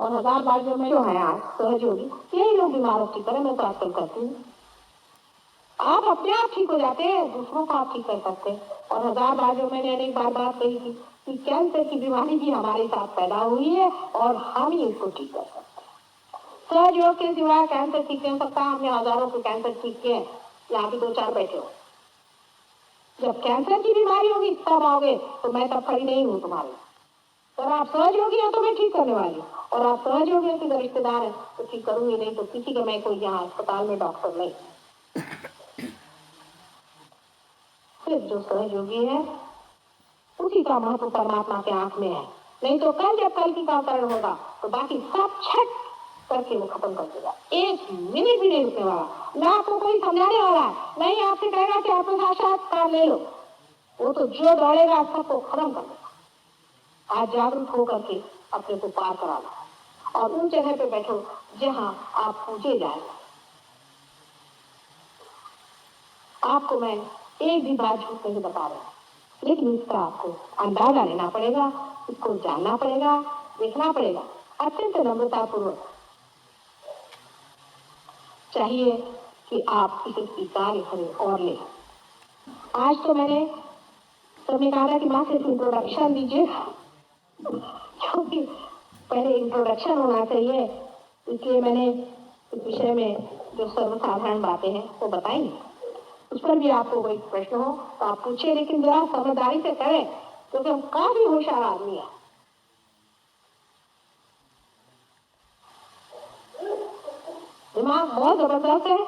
और हजार बार जो मैं जो है आज सहयोगी, यही लोग बीमारों की तरह मैं तो आजकल करती हूँ। आप अपने आप ठीक हो जाते हैं, दूसरों को आप ठीक कर सकते हैं। और हजार बार जो मैंने अनेक बार बात कही थी कि कैंसर की बीमारी भी हमारे साथ पैदा हुई है और हम ही इसको ठीक कर सकते हैं। सहयोग के सिवाय कैंसर ठीक नहीं हो सकता। हमने हजारों के कैंसर ठीक किए, यहाँ भी 2-4 बैठे हो। जब कैंसर की बीमारी होगी तब आओगे, तो मैं तब खड़ी नहीं हूँ तुम्हारी। और आप सहयोगी हैं तो मैं ठीक करने वाली हूँ, और आप सहयोगी हैं कि रिश्तेदार है तो ठीक करूंगी, नहीं तो किसी के मैं कोई यहाँ अस्पताल में डॉक्टर नहीं। सिर्फ जो सहयोगी है उसी का महत्व परमात्मा के आंख में है। नहीं तो कल जब कल की का अवतरण होगा तो बाकी सब छट करके वो खत्म कर देगा। 1 मिनट भी नहीं रुकने वाला। ना आपको कोई समझाने वाला है, नहीं आपसे कहेगा कि आप साक्षात्कार ले लो। वो तो जो दौड़ेगा सबको खत्म कर देगा। आज जागरूक होकर के अपने को पार करा लो और उन जगह पे बैठो जहां आप पूछे जाए। आपको मैं एक भी बात झूठ नहीं बता रहा, लेकिन इसका आपको अंदाजा लेना पड़ेगा, इसको जानना पड़ेगा, देखना पड़ेगा। अत्यंत नम्रतापूर्वक चाहिए कि आप इसे स्वीकार करें और लें। आज तो मैंने सबने कहा कि माँ सिर्फ इंट्रोडक्शन दीजिए, क्योंकि पहले इंट्रोडक्शन होना चाहिए, इसलिए मैंने इस विषय में जो सर्वसाधारण बातें हैं वो बताई। उस पर भी आपको कोई प्रश्न हो तो आप पूछिए, लेकिन जरा समझदारी से करें, क्योंकि हम काफी होशियार आदमी है। दिमाग बहुत जबरदस्त है,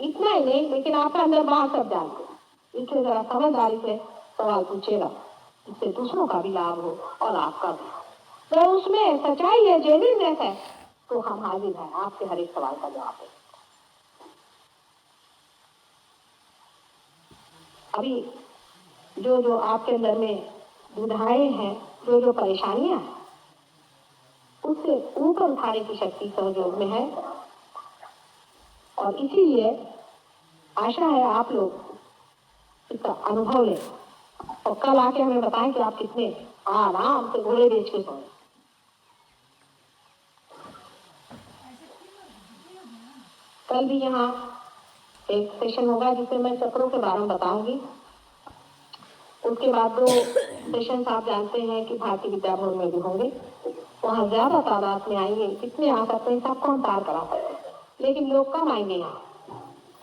इतना ही नहीं लेकिन आपका अंदर बाहर सब जानते हैं। इसलिए जरा समझदारी से सवाल पूछेगा, जिससे दूसरों का भी लाभ हो और आपका भी। अगर उसमें सच्चाई है, जेन्युइननेस है, तो हम हाजिर हैं आपके हर एक सवाल का जवाब दें। अभी जो जो आपके अंदर में दुविधाएं हैं, जो जो परेशानियां हैं, उससे ऊपर उठाने की शक्ति सहयोग में है। और इसीलिए आशा है आप लोग इसका अनुभव लें और कल आके हमें बताएं कि आप कितने आराम से घोड़े बेच के सोए। कल भी यहाँ एक सेशन होगा जिसमें मैं चक्रों के बारे में बताऊंगी। उसके बाद 2 सेशन आप जानते हैं कि भारतीय विद्या भवन में भी होंगे, वहाँ ज्यादा तादाद में आएंगे। कितने आ सकते हैं सबको हम पार करा सकते हैं, लेकिन लोग कम आएंगे यहाँ।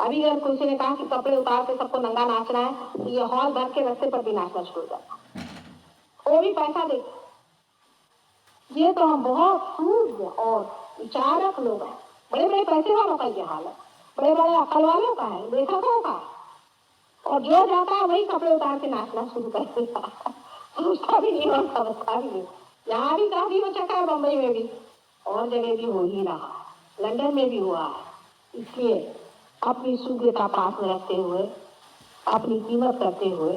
अभी अगर किसी ने कहा कि कपड़े उतार के सबको नंगा नाचना है, तो ये हॉल भर के रास्ते पर भी नाचना शुरू हो जाता, वो भी पैसा दे। ये तो हम बहुत सूझ और विचारक लोग हैं। बड़े बड़े पैसे वालों का ये हाल है, बड़े बड़े अकल वालों का है, लेखकों का। और जो जाता है वही कपड़े उतार के नाचना शुरू कर देता, सोचता भी नहीं और समझता भी नहीं। यहाँ भी काफी हो चुका है, बम्बई में भी और जगह भी हो ही रहा, लंदन में भी हुआ है। इसलिए अपनी शुद्धता पास में रखते हुए, अपनी कीमत करते हुए,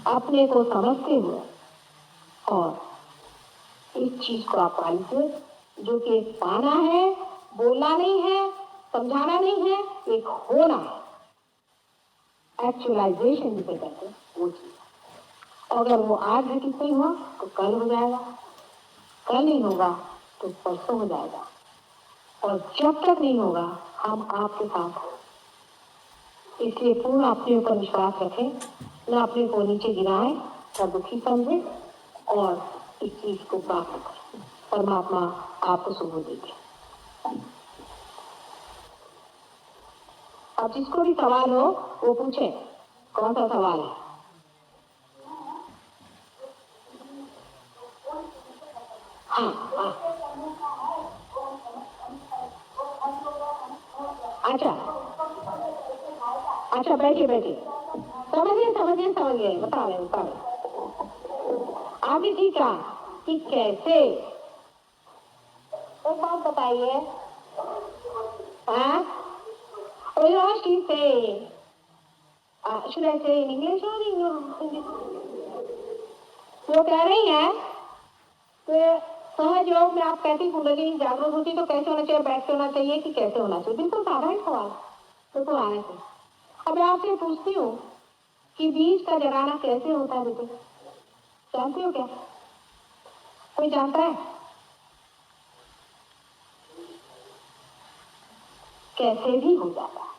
अपने को समझते हुए, और इस चीज को आप पालिए जो कि पाना है, बोलना नहीं है, समझाना नहीं है, एक होना है। एक्चुअलाइजेशन जिसे कहते हैं वो चीज। अगर वो आज घटित नहीं हुआ तो कल हो जाएगा, कल नहीं होगा तो परसों हो जाएगा, और जब तक नहीं होगा हम आपके साथ हो। इसलिए पूर्ण अपने ऊपर विश्वास रखें, न अपने को नीचे गिराएं, न दुखी समझें, और इस चीज को प्राप्त करें। परमात्मा आपको सुख देगी। अब जिसको भी सवाल हो वो पूछे, कौन सा सवाल है? हाँ हाँ, अच्छा अच्छा, बैठिए बैठिए, समझिए, बता रहे आगे ठीक है कि कैसे। एक बात बताइए, हाँ, she say, should I say in English or in Hindi? वो कह रही है कि सहज योग में आप कैसी कुंडली जागरूक होती तो कैसे होना चाहिए, बैठ के होना चाहिए कि कैसे होना चाहिए? बिल्कुल साधारण सवाल, बिल्कुल आने से। अब मैं आपसे पूछती हूँ कि बीज का जगाना कैसे होता है बेटे, जानते हो क्या? कोई जानता है? कैसे भी हो जाता है।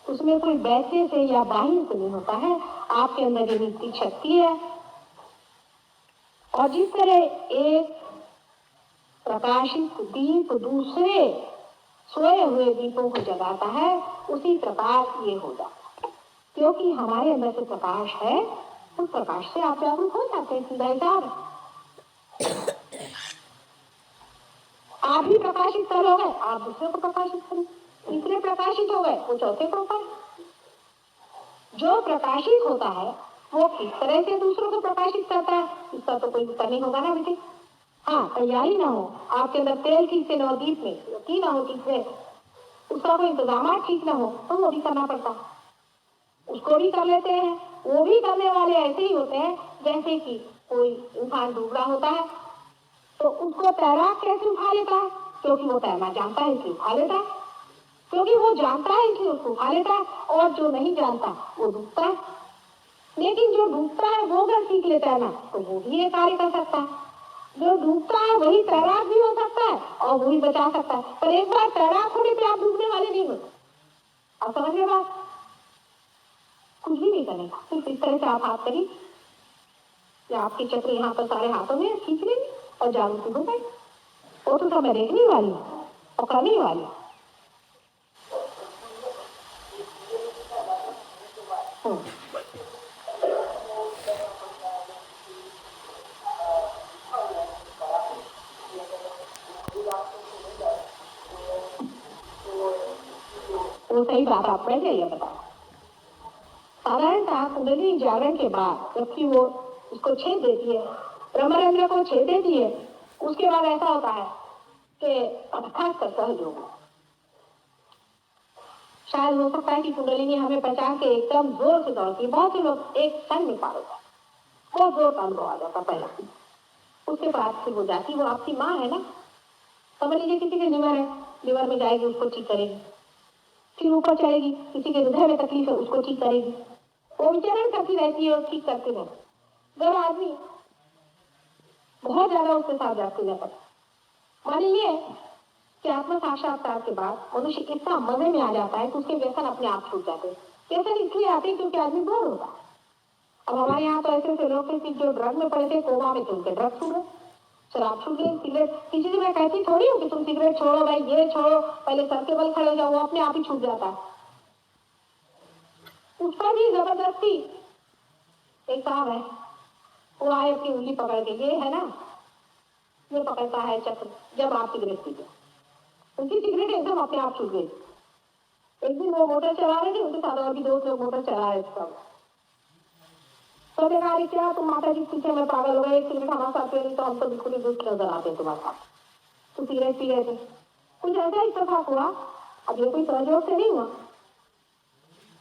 उसमें कोई वैसे से या बाहर से नहीं होता है, आपके अंदर ये नीति शक्ति है। और जिस तरह एक प्रकाशित दीप दूसरे सोए हुए दीपों को जगाता है, उसी प्रकार ये हो जाता है। क्योंकि हमारे अंदर से प्रकाश है, उस प्रकाश से आप जागरूक हो जाते हैं। सीधा हिसाब, आप भी प्रकाशित कर हो गए, आप दूसरे को प्रकाशित करें। तीसरे प्रकाशित हो गए, वो चौथे को करें। जो प्रकाशित होता है वो किस तरह से दूसरों को प्रकाशित करता है, इसका तो कोई उत्तर नहीं होगा ना बेटे। हाँ, तैयारी ना हो, आपके अंदर तेल ठीक से न हो, दीप में की ना हो ठीक से, उसका कोई इंतजाम ठीक ना हो, तो वो भी करना पड़ता। उसको भी कर लेते हैं। वो भी करने वाले ऐसे ही होते हैं जैसे कि कोई इंसान डूब रहा होता है, तो उसको तैराक कैसे उठा लेता है? क्योंकि वो तैरना जानता है इसलिए उठा लेता है। क्योंकि वो जानता है इसलिए उसको उठा लेता है। और जो नहीं जानता वो डूबता है। लेकिन जो डूबता है वो अगर सीख लेता है ना, तो वो भी ये कार्य कर सकता है। जो डूबता है वही तैराक भी हो सकता है और वही बचा सकता है। पर एक बार तैराक होने पे आप डूबने वाले नहीं होते। आप समझिए बात, कुछ भी नहीं करेगा, सिर्फ इस तरह से आप हाथ करिए या आपके चक्र यहाँ पर सारे हाथों में खींच लेंगे और जागरूक हो गए। वो तो सब मैं देखने वाली हूँ और करने वाली हूँ। वो सही बात आप पहले ये बताओ। साधारणतः कुंडली जागरण के बाद जबकि वो उसको छेद देती है, ब्रह्मरंध्र को छेद देती है, उसके बाद ऐसा होता है कि खास कर सहयोग शायद हो सकता है कि कुंडलिनी हमें पहचान के एकदम जोर से दौड़ती है। बहुत से लोग एक क्षण में पार होता है, बहुत जोर का अनुभव आ जाता पहला। उसके बाद फिर वो जाती, वो आपकी माँ है ना। समझ लीजिए किसी के लिवर है, लिवर में जाएगी, उसको ठीक करेगी। फिर ऊपर चढ़ेगी, किसी के हृदय में तकलीफ है, उसको ठीक करेगी। वो विचरण करती रहती है और ठीक करती रहती। अगर आदमी बहुत ज्यादा उसके साथ जाती रहता है, मान लीजिए कि आत्म साक्षात्कार के बाद मनुष्य इतना मजे में आ जाता है कि उसके व्यसन अपने आप छूट जाते हैं। व्यसन इसलिए आते हैं क्योंकि आदमी बोर होता है। अब हमारे यहाँ तो ऐसे ऐसे लोग थे जो ड्रग में पड़े थे, कोमा में थे, उनके ड्रग छूट गए, शराब छूट गई, सिगरेट। किसी से मैं कहती थोड़ी हूँ कि तुम सिगरेट छोड़ो भाई, ये छोड़ो, पहले सर के बल खड़े हो जाओ, वो अपने आप ही छूट जाता है। उस पर भी जबरदस्ती एक साहब है, वो आए अपनी उंगली पकड़ के, ये है ना, ये पकड़ता है चक्र जब आप सिगरेट पीते, उनकी सिगरेट एकदम अपने आप छूट गई। एक दिन वो मोटर चला रहे थे, उनके साथ और भी 2 लोग मोटर चला रहे थे। तो देखा, अरे क्या तुम माता जी पीछे में पागल हो गए, सिगरेट हमारे साथ पी, तो हम तो बिल्कुल ही दुष्ट नजर आते हैं तुम्हारे साथ, तो सिगरेट पी रहे थे। कुछ ऐसा इत्तेफाक हुआ, अब ये कोई सहयोग से नहीं हुआ,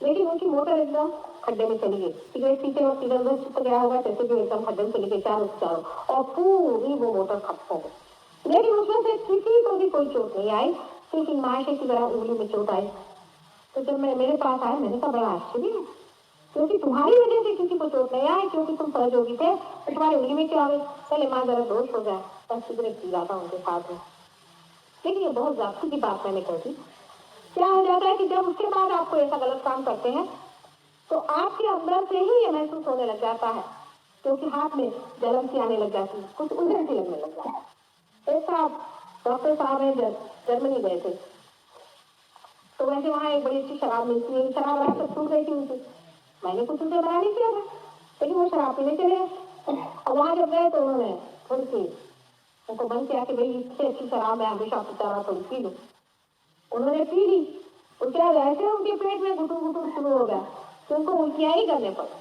लेकिन उनकी मोटर एकदम खड्डे में चली गई। सिगरेट पीते वक्त इधर उधर चिपक गया होगा, जैसे भी एकदम खड्डे में चली गई चारों चारों, और पूरी वो मोटर खत्म हो गई। लेकिन उसमें से किसी को भी कोई चोट नहीं आई, सिर्फ माशे की तरह उंगली में चोट आई। तो जब मैं मेरे पास आया, मैंने कहा बड़ा आश्चर्य है, क्योंकि तुम्हारी वजह से किसी को चोट नहीं आई, क्योंकि तुम सहयोगी थे, तो तुम्हारी उंगली में क्या हुई? पहले माँ जरा दोष हो जाए, बस सिगरेट पी रहा था उनके साथ में। लेकिन ये बहुत जाती की बात मैंने कह दी। क्या हो जाता है कि जब उसके बाद आपको ऐसा गलत काम करते हैं, तो आपके अंदर से ही ये महसूस होने लग जाता है, क्योंकि हाथ में जलन सी आने लग जाती है, कुछ उलझन सी लगने लग जाती है। एक साहब, डॉक्टर साहब हैं, जर्मनी गए थे, तो वैसे वहाँ एक बड़ी अच्छी शराब मिलती है, शराब बना सब छूट गई थी उनकी। मैंने कुछ उनसे मना नहीं किया था, लेकिन वो शराब पीने चले गए। और वहाँ जब गए तो उन्होंने थोड़ी सी उनको मन किया कि भाई इससे अच्छी शराब मैं हमेशा पीता रहा, थोड़ी पी लूँ। उन्होंने पी ली, और क्या ऐसे उनके पेट में घुटू घुटू शुरू हो गया तो उनको उल्टियाँ ही करने पड़े।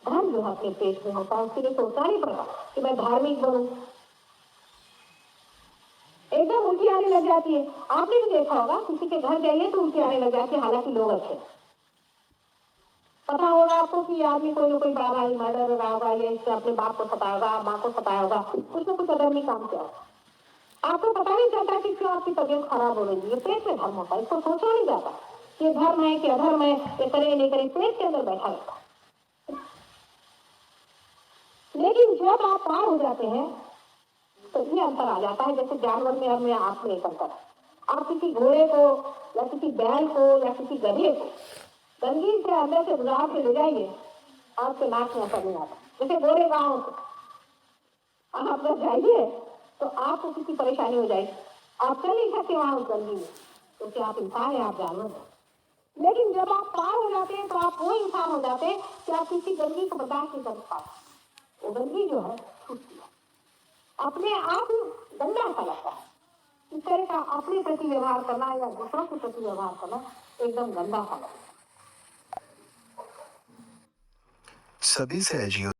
धर्म जो अपने पेट में होता है उसके लिए सोचना नहीं पड़ता कि मैं धार्मिक बनूं, एकदम उल्टी आने लग जाती है। आपने भी देखा होगा, किसी के घर जाइए तो उल्टी आने लग जाती है, हालांकि लोग अच्छे। पता होगा आपको कि आदमी कोई ना कोई बड़ा भाई मर्डर रहा होगा, या इससे अपने बाप को सताया होगा, माँ को सताया होगा, कुछ ना कुछ अधर्मी काम किया होगा। आपको पता नहीं चलता कि क्यों आपकी तबीयत खराब हो रही है। ये पेट में धर्म होता है, इसको सोचा नहीं जाता ये धर्म है कि अधर्म है, ये करे नहीं करे, पेट के अंदर बैठा रहता है। लेकिन जब आप पार हो जाते हैं तो ये अंतर आ जाता है, जैसे जानवर में और में आप में एक अंतर है। आप किसी घोड़े को या किसी बैल को या किसी गधे को गंदगी से अंदर से गुजार के ले जाइए, आपके नाक में असर नहीं आता। जैसे गोरे गाँव आप जब जाइए तो आपको किसी परेशानी हो जाएगी, आप चल नहीं सकते वहां उस गंदगी में, क्योंकि आप इंसान है, आप जानवर हैं। लेकिन जब आप पार हो जाते हैं तो आप वो इंसान हो जाते हैं कि आप किसी गंदगी को बर्दाश्त नहीं कर पाते। वो गंदगी जो है छूटती है, अपने आप ही गंदा सा लगता है। इस तरह का अपने प्रति व्यवहार करना या दूसरों के प्रति व्यवहार करना एकदम गंदा सा लगता है। सभी से एजियो